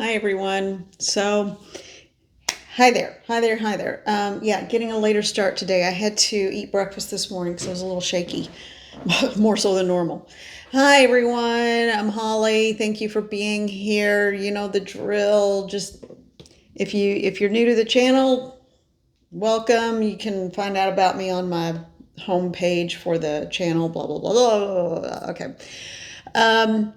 Hi, everyone. Hi there. Hi there. Hi there. Yeah, getting a later start today. I had to eat breakfast this morning because I was a little shaky, more so than normal. Hi, everyone. I'm Holly. Thank you for being here. You know the drill. Just if you're new to the channel, welcome. You can find out about me on my homepage for the channel. Blah blah blah blah. Blah, blah. Okay. Um,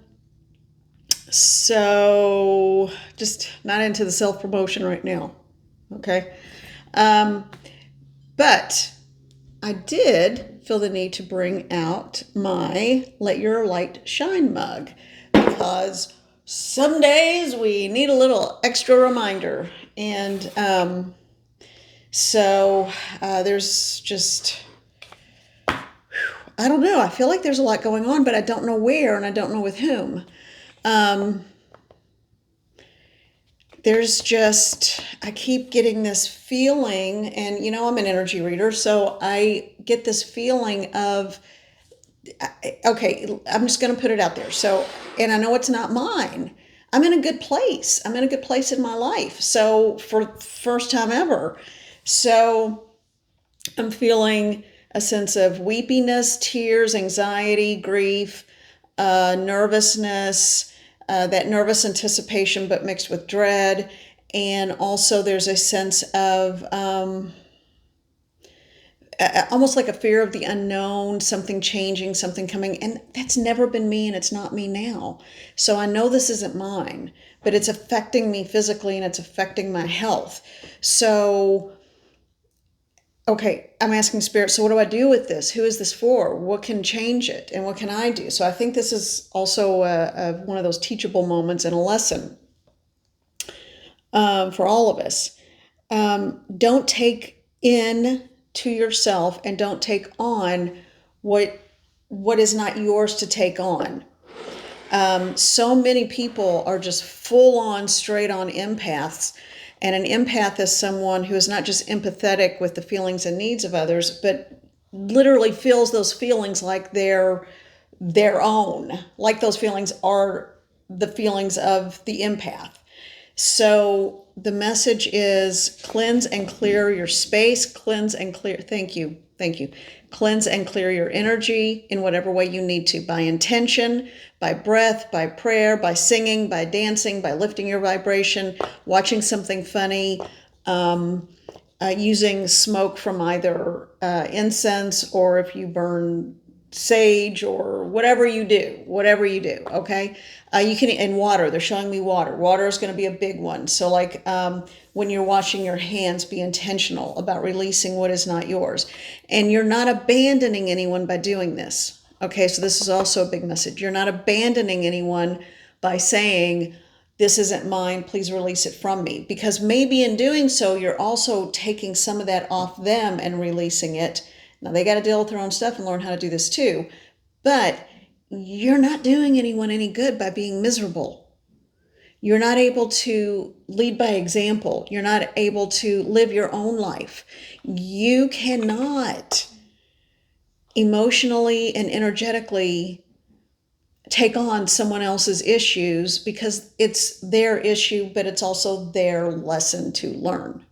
So, just not into the self promotion right now. Okay. Um, but I did feel the need to bring out my Let Your Light Shine mug because some days we need a little extra reminder. And so there's just, I don't know. I feel like there's a lot going on, but I don't know where and I don't know with whom. Um, there's just, I keep getting this feeling, and I'm an energy reader, so I get this feeling of, okay, I'm just going to put it out there. So, and I know it's not mine. I'm in a good place. I'm in a good place in my life. So, for first time ever. So, I'm feeling a sense of weepiness, tears, anxiety, grief, nervousness, that nervous anticipation, but mixed with dread. And also, there's a sense of almost like a fear of the unknown, something changing, something coming. And that's never been me, and it's not me now. So I know this isn't mine, but it's affecting me physically and it's affecting my health. So, okay, I'm asking spirit, so what do I do with this? Who is this for? What can change it? And what can I do? So I think this is also one of those teachable moments and a lesson for all of us. Don't take in to yourself and don't take on what is not yours to take on. So many people are just full on, straight on empaths. And an empath is someone who is not just empathetic with the feelings and needs of others, but literally feels those feelings like they're their own, like those feelings are the feelings of the empath. So the message is cleanse and clear your space, cleanse and clear. Thank you. Thank you. Cleanse and clear your energy in whatever way you need to, by intention, by breath, by prayer, by singing, by dancing, by lifting your vibration, watching something funny, using smoke from either incense, or if you burn sage, or whatever you do, okay. You can, and water, they're showing me water is going to be a big one. So like when you're washing your hands, be intentional about releasing what is not yours, and you're not abandoning anyone by doing this. Okay, so this is also a big message. You're not abandoning anyone by saying, this isn't mine, please release it from me. Because maybe in doing so, you're also taking some of that off them and releasing it. Now, they got to deal with their own stuff and learn how to do this too. But you're not doing anyone any good by being miserable. You're not able to lead by example. You're not able to live your own life. You cannot emotionally and energetically take on someone else's issues, because it's their issue, but it's also their lesson to learn.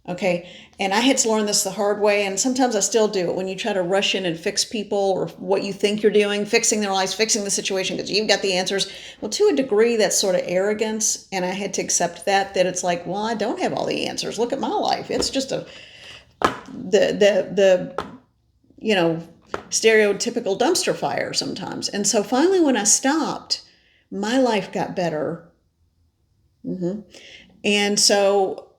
Okay. And I had to learn this the hard way. And sometimes I still do it, when you try to rush in and fix people, or what you think you're doing, fixing their lives, fixing the situation because you've got the answers. Well, to a degree, that's sort of arrogance. And I had to accept that it's like, well, I don't have all the answers. Look at my life. It's just the stereotypical dumpster fire sometimes. And so finally, when I stopped, my life got better. And so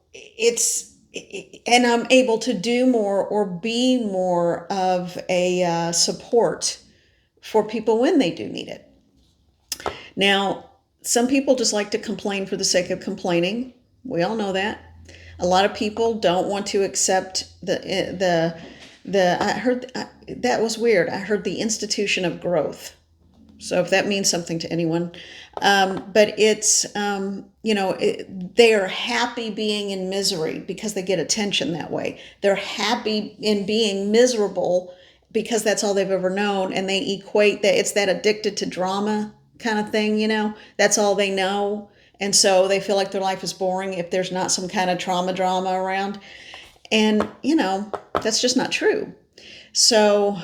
and I'm able to do more, or be more of a support for people when they do need it. Now, some people just like to complain for the sake of complaining. We all know that. A lot of people don't want to accept I heard that was weird. I heard the institution of growth. So if that means something to anyone, but it's, they are happy being in misery because they get attention that way. They're happy in being miserable because that's all they've ever known. And they equate that, it's that addicted to drama kind of thing, that's all they know. And so they feel like their life is boring if there's not some kind of trauma drama around. And, that's just not true. So,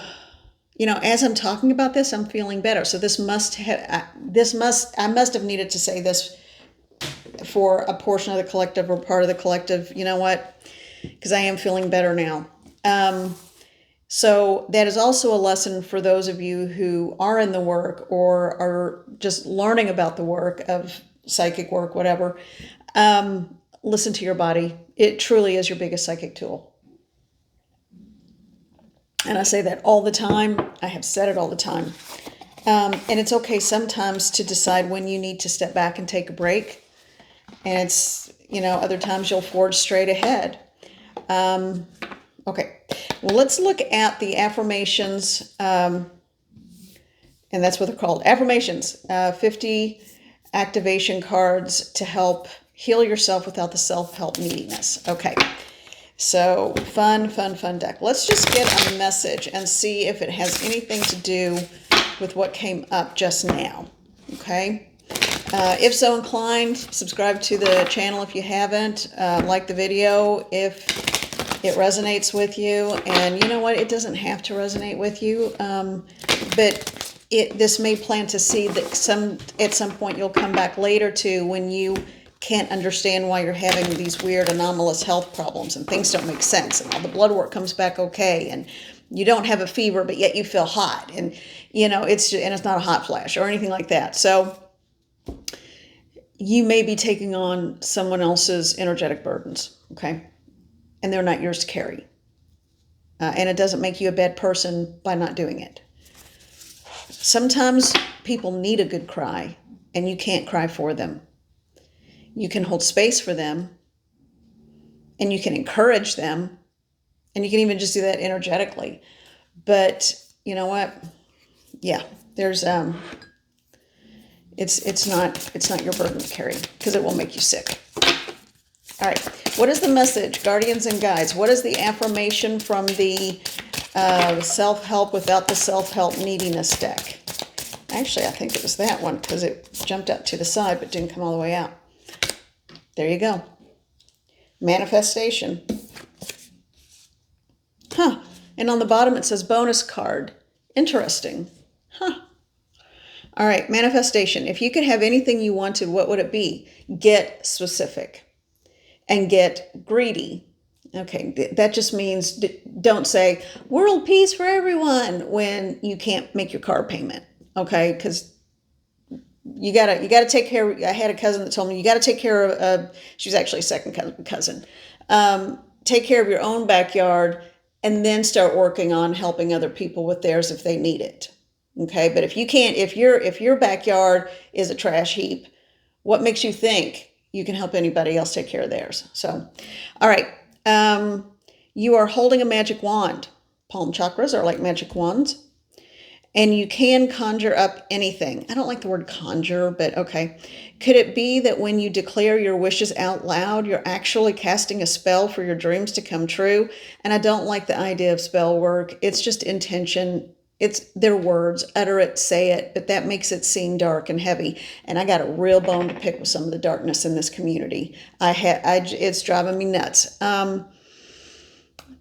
as I'm talking about this, I'm feeling better. So I must have needed to say this for a portion of the collective or part of the collective. You know what? Because I am feeling better now. So that is also a lesson for those of you who are in the work or are just learning about the work of psychic work, whatever. Listen to your body. It truly is your biggest psychic tool. And I say that all the time. I have said it all the time. And it's okay sometimes to decide when you need to step back and take a break. And it's, other times you'll forge straight ahead. Okay, well, let's look at the affirmations, and that's what they're called, affirmations, 50 activation cards to help heal yourself without the self-help neediness. Okay, so fun deck. Let's just get a message and see if it has anything to do with what came up just now, okay? If so inclined, subscribe to the channel if you haven't, like the video if it resonates with you. And you know what? It doesn't have to resonate with you, but this may plant a seed that at some point you'll come back later to when you can't understand why you're having these weird anomalous health problems and things don't make sense and all the blood work comes back okay and you don't have a fever but yet you feel hot and it's not a hot flash or anything like that. So you may be taking on someone else's energetic burdens, okay? And they're not yours to carry. And it doesn't make you a bad person by not doing it. Sometimes people need a good cry, and you can't cry for them. You can hold space for them, and you can encourage them, and you can even just do that energetically. But you know what? Yeah, there's it's not your burden to carry because it will make you sick. All right, what is the message, guardians and guides? What is the affirmation from the self-help without the self-help neediness deck? Actually, I think it was that one because it jumped out to the side but didn't come all the way out. There you go. Manifestation. Huh. And on the bottom it says bonus card. Interesting. Huh. All right, manifestation. If you could have anything you wanted, what would it be? Get specific. And get greedy. Okay, that just means don't say world peace for everyone when you can't make your car payment. Okay, because you gotta take care. I had a cousin that told me you gotta take care of. She was actually a second cousin. Take care of your own backyard, and then start working on helping other people with theirs if they need it. Okay, but if you can't, if your backyard is a trash heap, what makes you think you can help anybody else take care of theirs? So, all right. You are holding a magic wand. Palm chakras are like magic wands. And you can conjure up anything. I don't like the word conjure, but okay. Could it be that when you declare your wishes out loud, you're actually casting a spell for your dreams to come true? And I don't like the idea of spell work. It's just intention. It's their words, utter it, say it, but that makes it seem dark and heavy. And I got a real bone to pick with some of the darkness in this community. It's driving me nuts.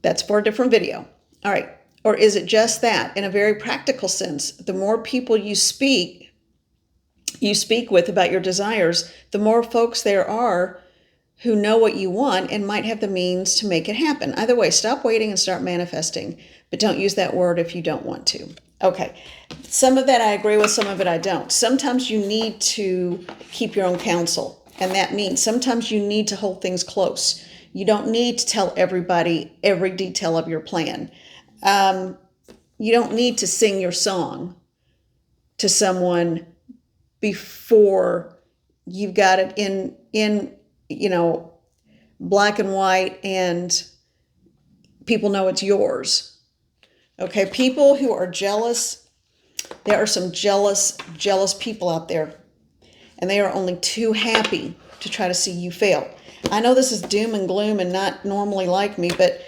That's for a different video. All right. Or is it just that? In a very practical sense, the more people you speak with about your desires, the more folks there are who know what you want and might have the means to make it happen. Either way, stop waiting and start manifesting. But don't use that word if you don't want to. Okay, some of that I agree with, some of it I don't. Sometimes you need to keep your own counsel. And that means sometimes you need to hold things close. You don't need to tell everybody every detail of your plan. You don't need to sing your song to someone before you've got it in black and white and people know it's yours. Okay, people who are jealous, there are some jealous people out there, and they are only too happy to try to see you fail. I know this is doom and gloom and not normally like me, but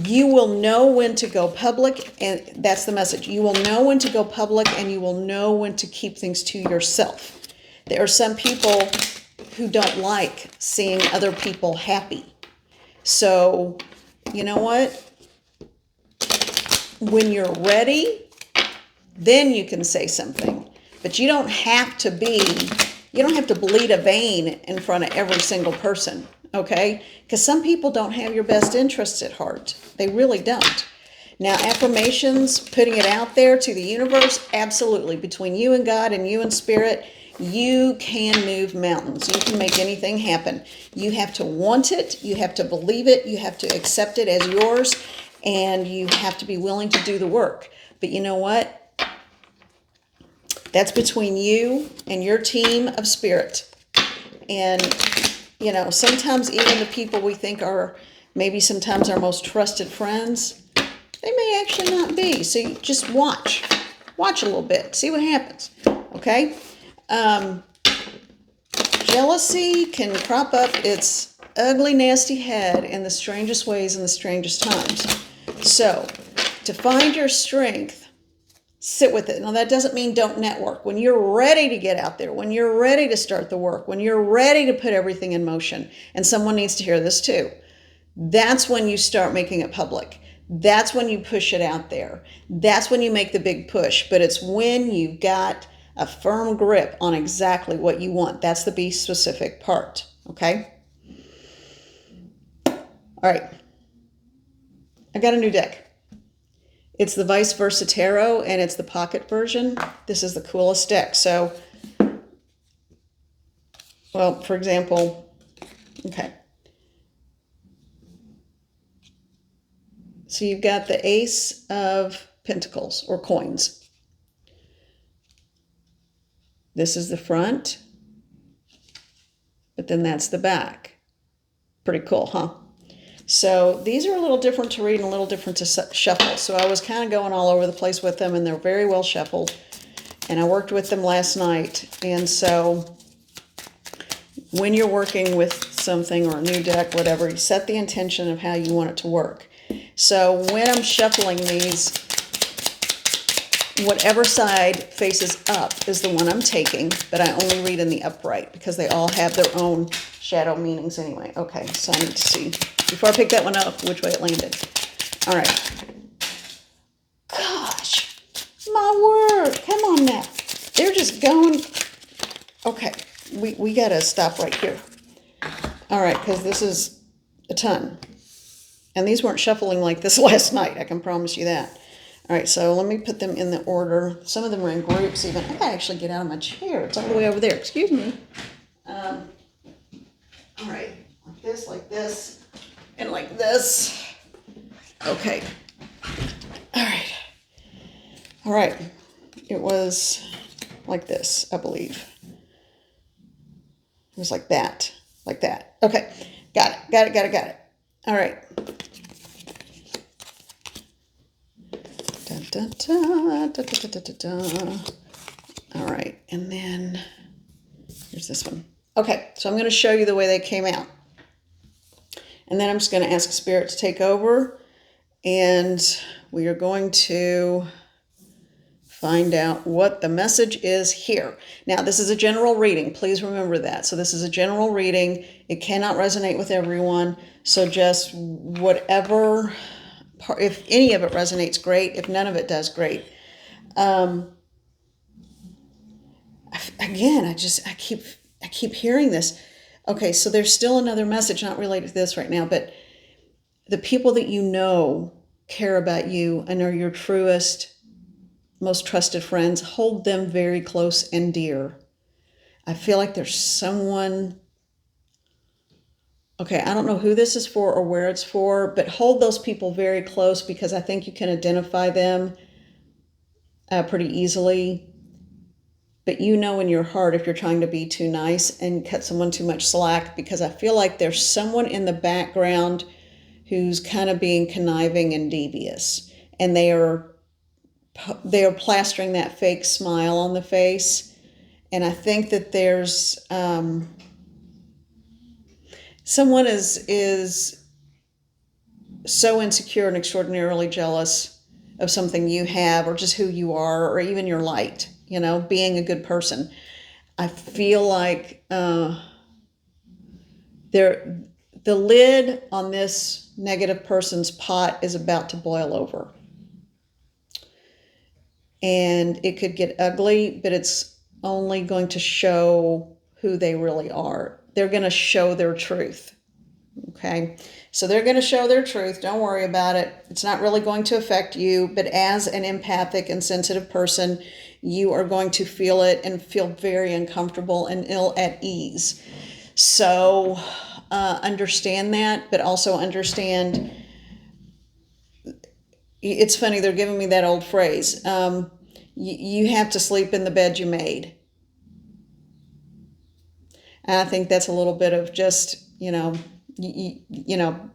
you will know when to go public, and that's the message. You will know when to go public, and you will know when to keep things to yourself. There are some people who don't like seeing other people happy. So, you know what? When you're ready, then you can say something. But you don't have to bleed a vein in front of every single person, okay? Because some people don't have your best interests at heart. They really don't. Now, affirmations, putting it out there to the universe, absolutely. Between you and God and you and Spirit, you can move mountains. You can make anything happen. You have to want it. You have to believe it. You have to accept it as yours. And you have to be willing to do the work. But you know what? That's between you and your team of spirit. And, sometimes even the people we think are maybe sometimes our most trusted friends, they may actually not be. So you just watch. Watch a little bit. See what happens. Okay? Jealousy can crop up its ugly, nasty head in the strangest ways and the strangest times. So, to find your strength, sit with it. Now, that doesn't mean don't network. When you're ready to get out there, when you're ready to start the work, when you're ready to put everything in motion, and someone needs to hear this too, that's when you start making it public. That's when you push it out there. That's when you make the big push. But it's when you've got a firm grip on exactly what you want. That's the be specific part. Okay? All right. I got a new deck. It's the Vice Versa Tarot, and it's the pocket version. This is the coolest deck. So, well, for example, okay. So you've got the Ace of Pentacles, or coins. This is the front, but then that's the back. Pretty cool, huh? So these are a little different to read and a little different to shuffle. So I was kind of going all over the place with them, and they're very well shuffled. And I worked with them last night. And so when you're working with something or a new deck, whatever, you set the intention of how you want it to work. So when I'm shuffling these, whatever side faces up is the one I'm taking, but I only read in the upright because they all have their own shadow meanings anyway. Okay, so I need to see, before I pick that one up, which way it landed. All right. Gosh, my word. Come on now. They're just going. Okay, we got to stop right here. All right, because this is a ton. And these weren't shuffling like this last night, I can promise you that. All right, so let me put them in the order. Some of them are in groups even. I gotta actually get out of my chair. It's all the way over there. Excuse me. All right, like this, and like this. Okay. All right. All right. It was like this, I believe. It was like that. Like that. Okay. Got it. All right. Dun, dun, dun, dun, dun, dun, dun, dun. All right, and then here's this one. Okay, so I'm going to show you the way they came out. And then I'm just going to ask Spirit to take over, and we are going to find out what the message is here. Now, this is a general reading. Please remember that. So this is a general reading. It cannot resonate with everyone. So just whatever, if any of it resonates, great. If none of it does, great. Again, I keep hearing this. Okay, so there's still another message, not related to this right now, but the people that you know care about you and are your truest, most trusted friends, hold them very close and dear. I feel like there's someone, okay, I don't know who this is for or where it's for, but hold those people very close because I think you can identify them pretty easily. But you know in your heart if you're trying to be too nice and cut someone too much slack, because I feel like there's someone in the background who's kind of being conniving and devious. And they are plastering that fake smile on the face. And I think that there's someone is so insecure and extraordinarily jealous of something you have or just who you are or even your light. You know, being a good person. I feel like the lid on this negative person's pot is about to boil over. And it could get ugly, but it's only going to show who they really are. They're going to show their truth. Okay. So they're going to show their truth. Don't worry about it. It's not really going to affect you. But as an empathic and sensitive person, you are going to feel it and feel very uncomfortable and ill at ease. So understand that, but also understand. It's funny, they're giving me that old phrase. You have to sleep in the bed you made. And I think that's a little bit of just,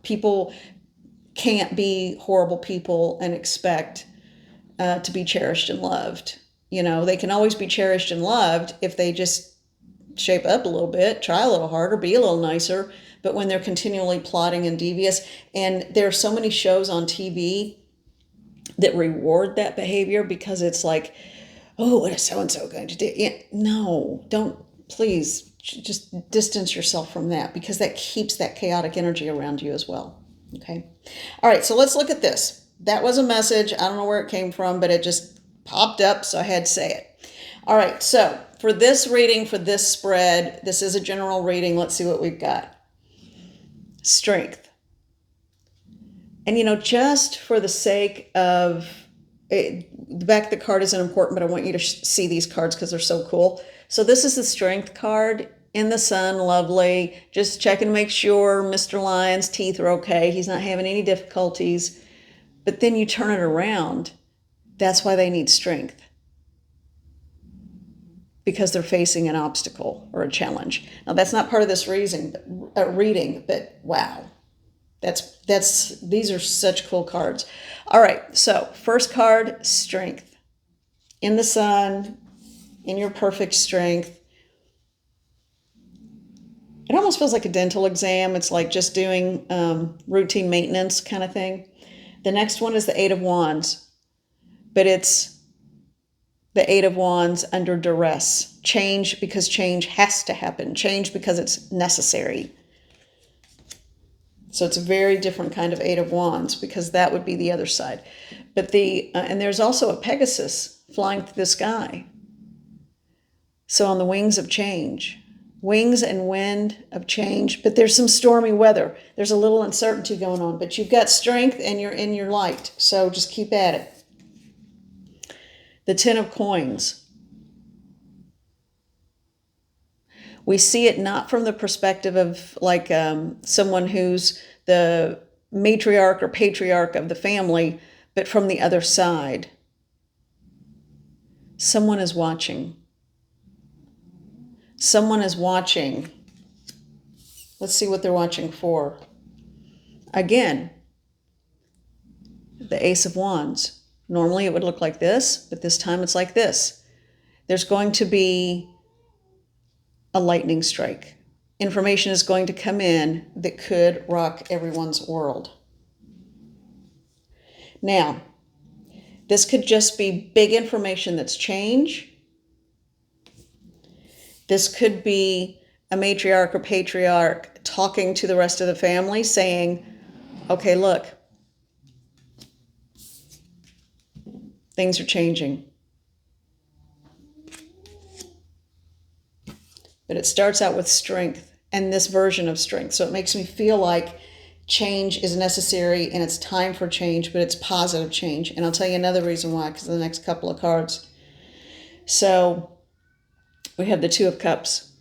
people can't be horrible people and expect to be cherished and loved. They can always be cherished and loved if they just shape up a little bit, try a little harder, be a little nicer. But when they're continually plotting and devious, and there are so many shows on TV that reward that behavior because it's like, oh, what is so-and-so going to do? Yeah, no, don't, please just distance yourself from that, because that keeps that chaotic energy around you as well. Okay. All right. So let's look at this. That was a message. I don't know where it came from, but it just popped up, so I had to say it. All right. So for this reading, for this spread, this is a general reading. Let's see what we've got. Strength. And, just for the sake of it, the back of the card isn't important, but I want you to see these cards because they're so cool. So this is the Strength card. In the sun, lovely. Just check and make sure Mr. Lion's teeth are okay. He's not having any difficulties. But then you turn it around. That's why they need strength. Because they're facing an obstacle or a challenge. Now, that's not part of this reading, but wow. These are such cool cards. All right, so first card, strength. In the sun, in your perfect strength. It almost feels like a dental exam. It's like just doing routine maintenance kind of thing. The next one is the Eight of Wands, but it's the Eight of Wands under duress. Change because change has to happen. Change because it's necessary. So it's a very different kind of Eight of Wands, because that would be the other side. But and there's also a Pegasus flying through the sky. So on the wings of change. Wings and wind of change, but there's some stormy weather. There's a little uncertainty going on, but you've got strength and you're in your light. So just keep at it. The Ten of Coins. We see it not from the perspective of like someone who's the matriarch or patriarch of the family, but from the other side. Someone is watching. Someone is watching. Let's see what they're watching for. Again, the Ace of Wands. Normally it would look like this, but this time it's like this. There's going to be a lightning strike. Information is going to come in that could rock everyone's world. Now, this could just be big information that's change. This could be a matriarch or patriarch talking to the rest of the family saying, okay, look, things are changing. But it starts out with strength and this version of strength. So it makes me feel like change is necessary and it's time for change, but it's positive change. And I'll tell you another reason why, because of the next couple of cards. So we have the Two of Cups.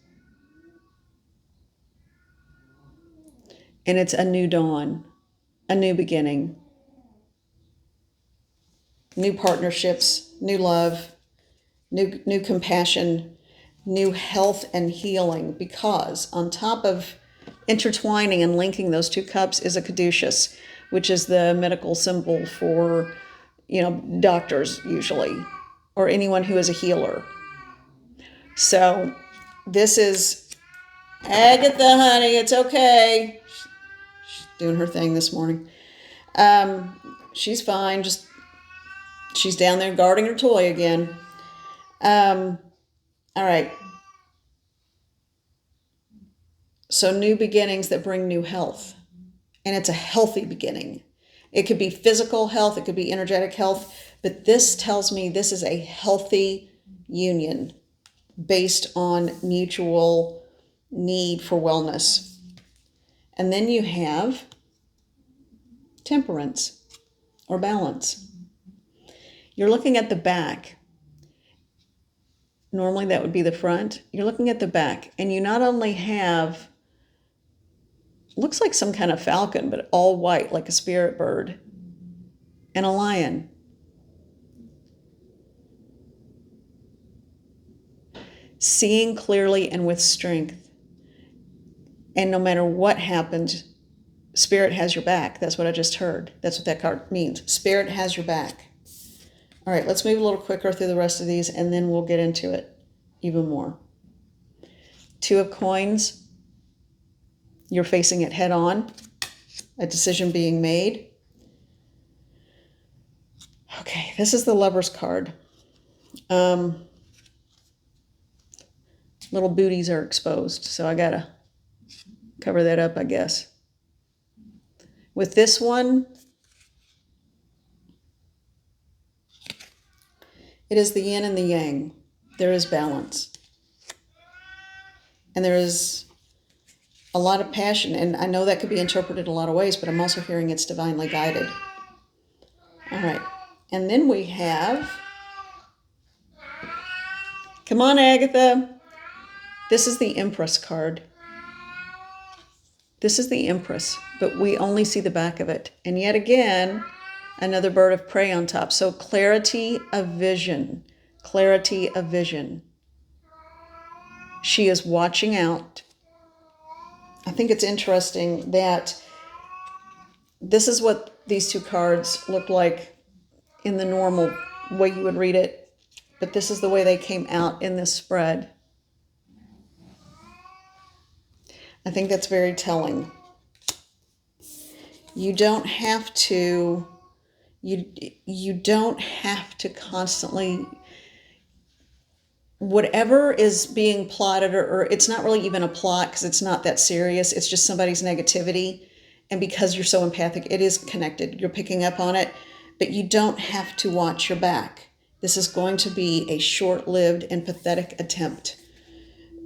And it's a new dawn, a new beginning, new partnerships, new love, new compassion, new health and healing, because on top of intertwining and linking those two cups is a caduceus, which is the medical symbol for, doctors usually, or anyone who is a healer. So this is Agatha, honey, it's okay. She's doing her thing this morning. She's fine. She's down there guarding her toy again. All right. So new beginnings that bring new health. And it's a healthy beginning. It could be physical health, it could be energetic health, but this tells me this is a healthy union based on mutual need for wellness. And then you have temperance or balance. You're looking at the back. Normally that would be the front. You're looking at the back, and you not only have, looks like some kind of falcon, but all white, like a spirit bird, and a lion. Seeing clearly and with strength. And no matter what happens, Spirit has your back. That's what I just heard. That's what that card means. Spirit has your back. All right, let's move a little quicker through the rest of these, and then we'll get into it even more. Two of Coins. You're facing it head on. A decision being made. Okay, this is the Lover's card. Little booties are exposed, so I gotta cover that up, I guess. With this one, it is the yin and the yang. There is balance. And there is a lot of passion, and I know that could be interpreted a lot of ways, but I'm also hearing it's divinely guided. All right. And then we have, come on, Agatha. This is the Empress card. This is the Empress, but we only see the back of it. And yet again, another bird of prey on top. So clarity of vision. Clarity of vision. She is watching out. I think it's interesting that this is what these two cards look like in the normal way you would read it, but this is the way they came out in this spread. I think that's very telling. You don't have to, you don't have to constantly, whatever is being plotted, or it's not really even a plot because it's not that serious. It's just somebody's negativity. And because you're so empathic, it is connected. You're picking up on it, but you don't have to watch your back. This is going to be a short-lived and pathetic attempt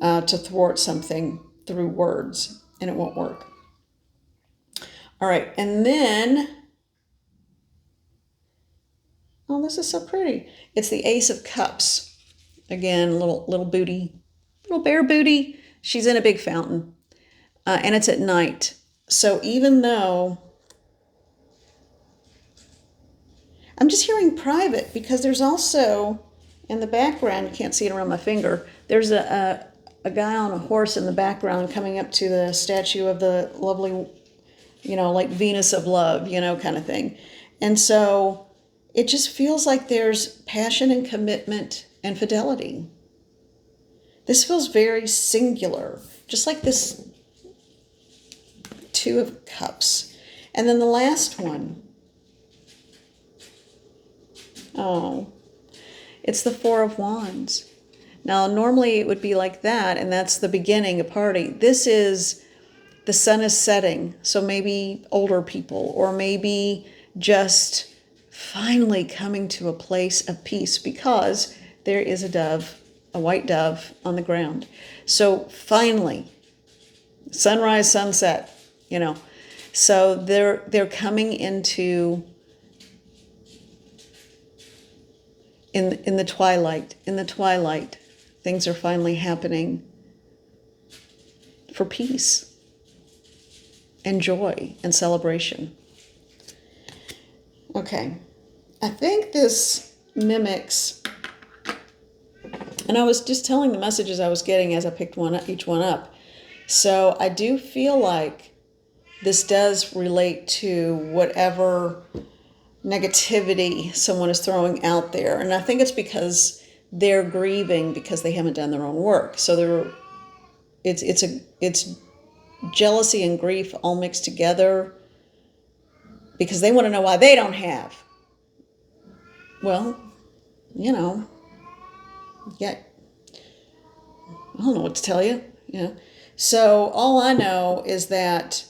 to thwart something through words, and it won't work. All right, and then, oh, this is so pretty. It's the Ace of Cups. Again, little booty, little bear booty. She's in a big fountain, and it's at night. So even though I'm just hearing private, because there's also in the background, you can't see it around my finger, there's a guy on a horse in the background coming up to the statue of the lovely, like Venus of love, kind of thing. And so it just feels like there's passion and commitment and fidelity. This feels very singular, just like this Two of Cups. And then the last one, oh, it's the Four of Wands. Now, normally it would be like that, and that's the beginning, a party. This is, the sun is setting, so maybe older people, or maybe just finally coming to a place of peace, because there is a dove, a white dove on the ground. So finally, sunrise, sunset, So they're coming into, in the twilight. In the twilight, things are finally happening for peace and joy and celebration. Okay, I think this mimics, and I was just telling the messages I was getting as I picked each one up. So I do feel like this does relate to whatever negativity someone is throwing out there. And I think it's because they're grieving because they haven't done their own work. So it's jealousy and grief all mixed together because they want to know why they don't have. Well, yeah, I don't know what to tell you, So all I know is that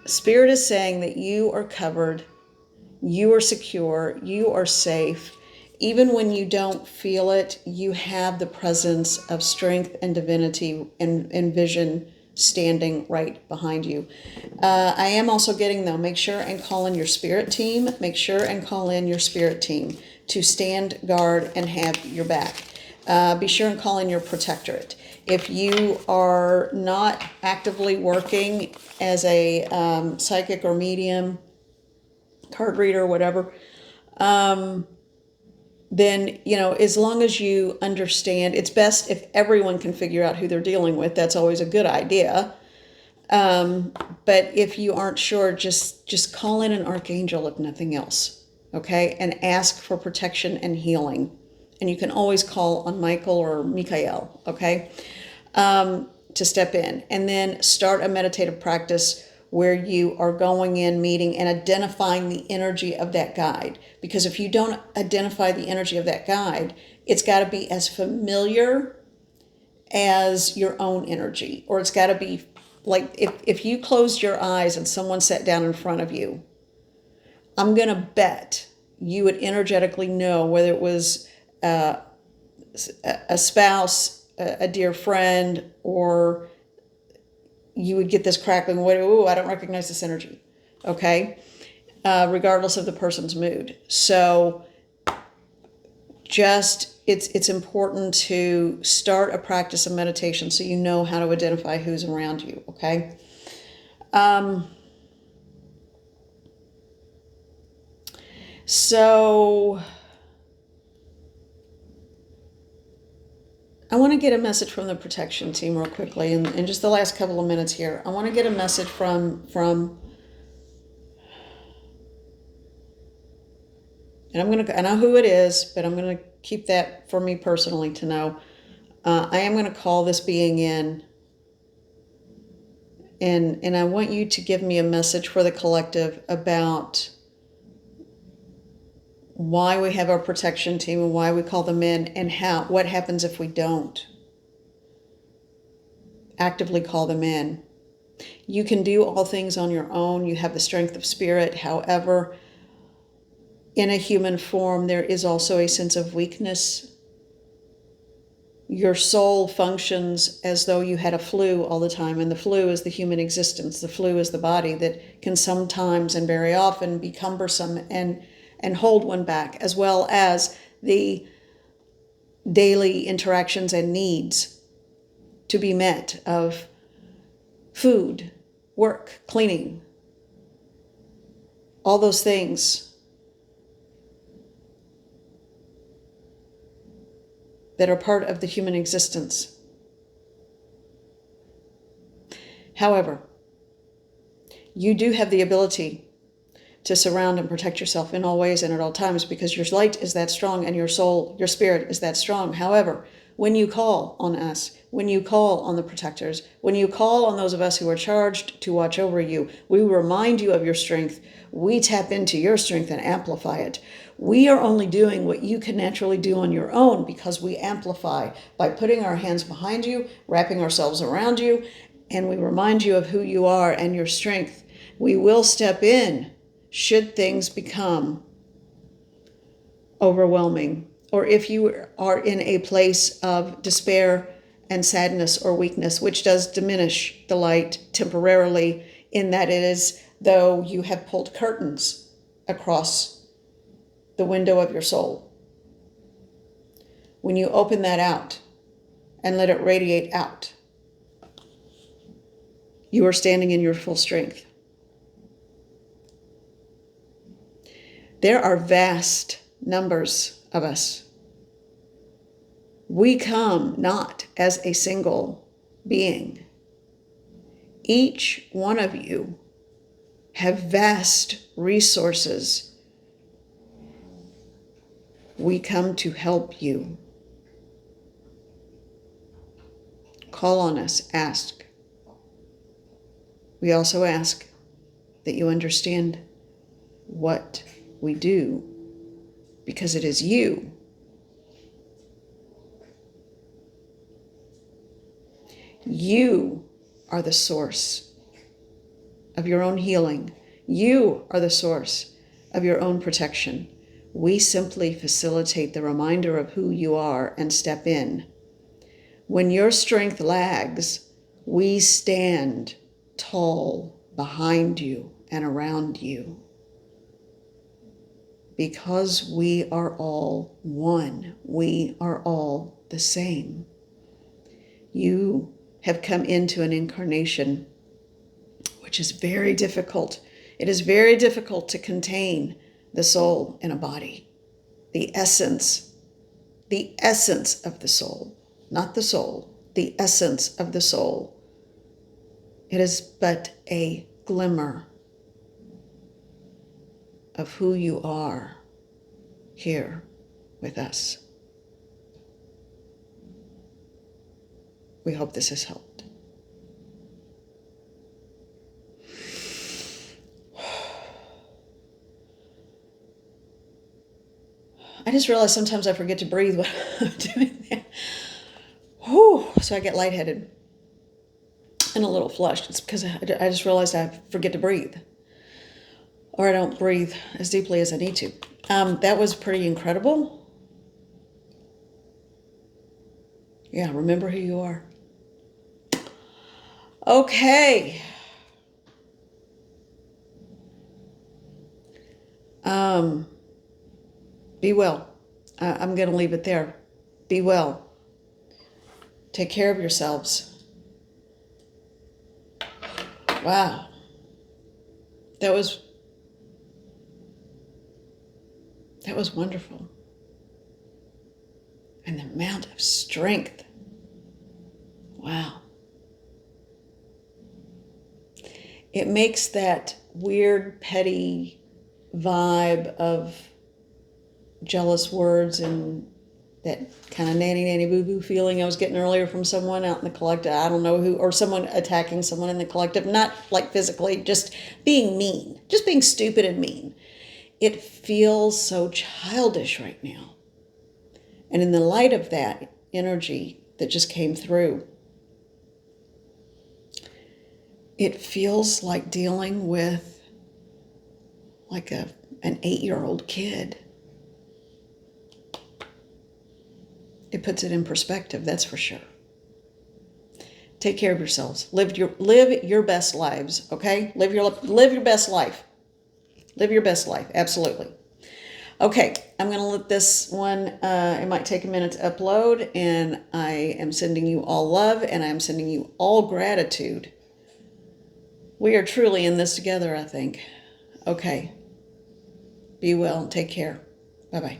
Spirit is saying that you are covered, you are secure, you are safe. Even when you don't feel it, you have the presence of strength and divinity and vision standing right behind you. I am also getting, though, make sure and call in your spirit team. Make sure and call in your spirit team to stand guard and have your back. Be sure and call in your protectorate. If you are not actively working as a psychic or medium, card reader, whatever, then, as long as you understand, it's best if everyone can figure out who they're dealing with. That's always a good idea. But if you aren't sure, just call in an archangel if nothing else, okay? And ask for protection and healing. And you can always call on Michael or Michael, okay, to step in. And then start a meditative practice where you are going in, meeting, and identifying the energy of that guide. Because if you don't identify the energy of that guide, it's got to be as familiar as your own energy, or it's got to be like if you closed your eyes and someone sat down in front of you, I'm going to bet you would energetically know whether it was a spouse, a dear friend, or you would get this crackling, ooh, I don't recognize this energy, okay? Regardless of the person's mood. So it's important to start a practice of meditation so you know how to identify who's around you, okay? So I want to get a message from the protection team real quickly in just the last couple of minutes here. I want to get a message from and I know who it is, but I'm going to keep that for me personally to know. I am going to call this being in, and I want you to give me a message for the collective about why we have our protection team and why we call them in, and what happens if we don't actively call them in. You can do all things on your own. You have the strength of spirit. However, in a human form, there is also a sense of weakness. Your soul functions as though you had a flu all the time, and the flu is the human existence. The flu is the body that can sometimes and very often be cumbersome and hold one back, as well as the daily interactions and needs to be met of food, work, cleaning, all those things that are part of the human existence. However, you do have the ability to surround and protect yourself in all ways and at all times, because your light is that strong and your soul, your spirit is that strong. However, when you call on us, when you call on the protectors, when you call on those of us who are charged to watch over you, we remind you of your strength. We tap into your strength and amplify it. We are only doing what you can naturally do on your own because we amplify by putting our hands behind you, wrapping ourselves around you, and we remind you of who you are and your strength. We will step in should things become overwhelming, or if you are in a place of despair and sadness or weakness, which does diminish the light temporarily, in that it is though you have pulled curtains across the window of your soul. When you open that out and let it radiate out, you are standing in your full strength. There are vast numbers of us. We come not as a single being. Each one of you have vast resources. We come to help you. Call on us, ask. We also ask that you understand what we do, because it is you You are the source of your own healing. You are the source of your own protection. We simply facilitate the reminder of who you are and step in. When your strength lags, we stand tall behind you and around you. Because we are all one. We are all the same. You have come into an incarnation which is very difficult. It is very difficult to contain the soul in a body. The essence of the soul, not the soul, the essence of the soul. It is but a glimmer of who you are here with us. We hope this has helped. I just realized sometimes I forget to breathe when I'm doing that. Whew, so I get lightheaded and a little flushed. It's because I just realized I forget to breathe. Or I don't breathe as deeply as I need to. That was pretty incredible. Yeah, remember who you are. Okay. Be well. I'm going to leave it there. Be well. Take care of yourselves. Wow. That was wonderful. And the amount of strength. Wow. It makes that weird, petty vibe of jealous words and that kind of nanny boo boo feeling I was getting earlier from someone out in the collective. I don't know who, or someone attacking someone in the collective, not like physically, just being mean, just being stupid and mean. It feels so childish right now. And in the light of that energy that just came through, it feels like dealing with like an 8-year-old kid. It puts it in perspective, that's for sure. Take care of yourselves. Live your best lives, okay? Live your best life. Live your best life, absolutely. Okay, I'm going to let this one, it might take a minute to upload, and I am sending you all love, and I am sending you all gratitude. We are truly in this together, I think. Okay. Be well. Take care. Bye-bye.